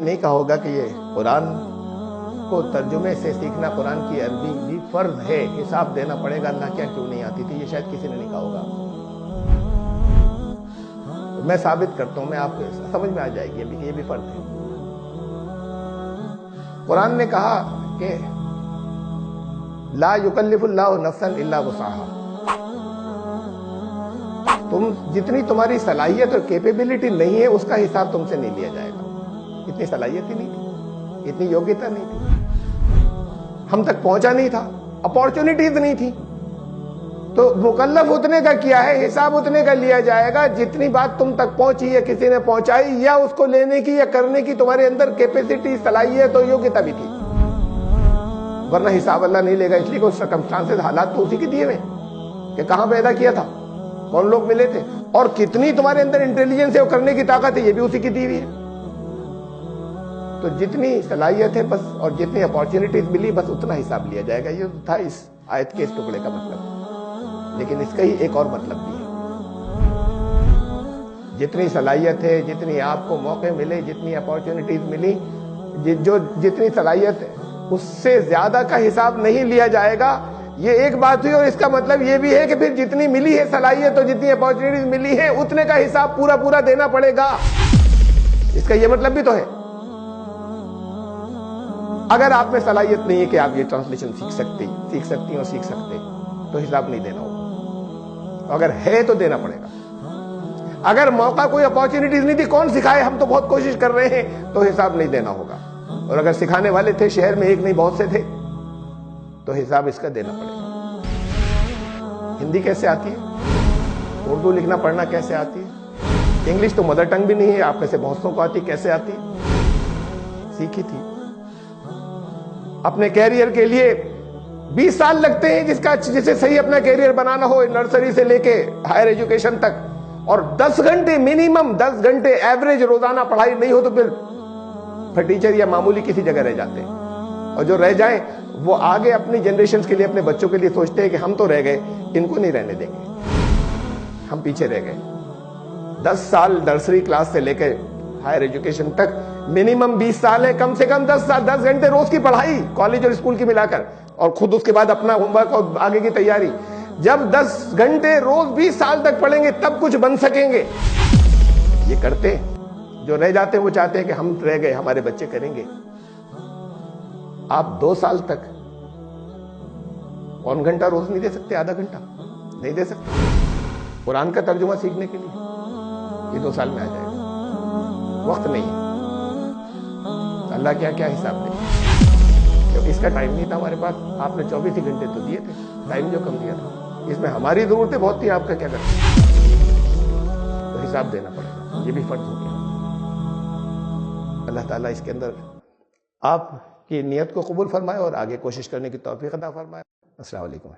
نہیں کہا ہوگا کہ یہ قرآن کو ترجمے سے سیکھنا، قرآن کی عربی بھی فرض ہے، حساب دینا پڑے گا، اللہ کیا کیوں نہیں آتی تھی، یہ شاید کسی نے نہیں کہا ہوگا. میں ثابت کرتا ہوں، میں آپ کو سمجھ میں آ جائے گی یہ بھی فرض ہے. قرآن نے کہا کہ لا یکلف اللہ نفسا الا وسعها. تم جتنی تمہاری صلاحیت اور کیپیبلٹی نہیں ہے اس کا حساب تم سے نہیں لیا جائے گا. اتنی صلاحیت ہی نہیں تھی، اتنی یوگیتا نہیں تھی، ہم تک پہنچا نہیں تھا، اپارچونٹیز نہیں تھی. تو مکلف اتنے کا کیا ہے، حساب اتنے کا لیا جائے گا جتنی بات تم تک پہنچی ہے، کسی نے پہنچائی، یا اس کو لینے کی یا کرنے کی تمہارے اندر کیپیسٹی، صلاحیت اور یوگیتا بھی تھی. ورنہ حساب اللہ نہیں لے گا. اس لیے کوئی سرکمسٹانسز، حالات تو اسی کے دیے ہوئے کہ کہاں پیدا کیا تھا، کون لوگ ملے تھے، اور کتنی تمہارے اندر انٹیلیجنس ہے وہ کرنے کی طاقت ہے، یہ بھی اسی کی دی ہوئی ہے. تو جتنی صلاحیت ہے بس، اور جتنی اپارچونٹیز ملی بس اتنا حساب لیا جائے گا. یہ تھا اس آیت کے اس ٹکڑے کا مطلب. لیکن اس کا ہی ایک اور مطلب بھی ہے. جتنی صلاحیت ہے، جتنی آپ کو موقع ملے، جتنی اپارچونٹیز ملی، جو جتنی صلاحیت ہے اس سے زیادہ کا حساب نہیں لیا جائے گا. یہ ایک بات ہوئی. اور اس کا مطلب یہ بھی ہے کہ پھر جتنی ملی ہے صلاحیت اور جتنی اپارچونٹیز ملی ہے اتنے کا حساب پورا دینا پڑے گا. اس کا یہ مطلب بھی تو ہے. اگر آپ میں صلاحیت نہیں ہے کہ آپ یہ ٹرانسلیشن سیکھ سکتی اور سیکھ سکتے تو حساب نہیں دینا ہوگا. اگر ہے تو دینا پڑے گا. اگر موقع کوئی اپارچونٹیز نہیں تھی، کون سکھائے، ہم تو بہت کوشش کر رہے ہیں، تو حساب نہیں دینا ہوگا. اور اگر سکھانے والے تھے، شہر میں ایک نہیں بہت سے تھے، تو حساب اس کا دینا پڑے گا. ہندی کیسے آتی ہے، اردو لکھنا پڑھنا کیسے آتی ہے، انگلش تو مدر ٹنگ بھی نہیں ہے، آپ میں سے بہت سو کو آتی، کیسے آتی ہے، سیکھی تھی. اپنے کیریئر کے لیے 20 سال لگتے ہیں جسے صحیح اپنا کیریئر بنانا ہو، نرسری سے لے کے ہائر ایجوکیشن تک. اور 10 گھنٹے منیمم 10 گھنٹے ایوریج روزانہ پڑھائی نہیں ہو تو پھر ٹیچر یا معمولی کسی جگہ رہ جاتے ہیں. اور جو رہ جائیں وہ آگے اپنی جنریشنز کے لیے، اپنے بچوں کے لیے سوچتے ہیں کہ ہم تو رہ گئے، ان کو نہیں رہنے دیں گے، ہم پیچھے رہ گئے. 10 سال نرسری کلاس سے لے کے ہائر ایجوکیشن تک منیمم 20 سال ہے. کم سے کم 10 گھنٹے روز کی پڑھائی، کالج اور اسکول کی ملا کر، اور خود اس کے بعد اپنا ہوم ورک اور آگے کی تیاری. جب 10 گھنٹے روز 20 سال تک پڑھیں گے تب کچھ بن سکیں گے. یہ کرتے جو رہ جاتے وہ چاہتے ہیں کہ ہم رہ گئے، ہمارے بچے کریں گے. آپ 2 سال تک پون گھنٹہ روز نہیں دے سکتے، آدھا گھنٹہ نہیں دے سکتے قرآن کا ترجمہ سیکھنے کے لیے. یہ 2 سال میں آ جائے گا. وقت نہیں ہے. اللہ کیا حساب دے. جب اس کا ٹائم نہیں تھا ہمارے پاس، آپ نے 24 ہی گھنٹے تو دیے تھے، ٹائم جو کم دیا تھا. اس میں ہماری ضرورتیں بہت تھی، آپ کا کیا کریں، تو حساب دینا پڑے گا. یہ بھی فرض ہو گیا. اللہ تعالیٰ اس کے اندر آپ کی نیت کو قبول فرمائے اور آگے کوشش کرنے کی توفیق عطا فرمائے. السلام علیکم.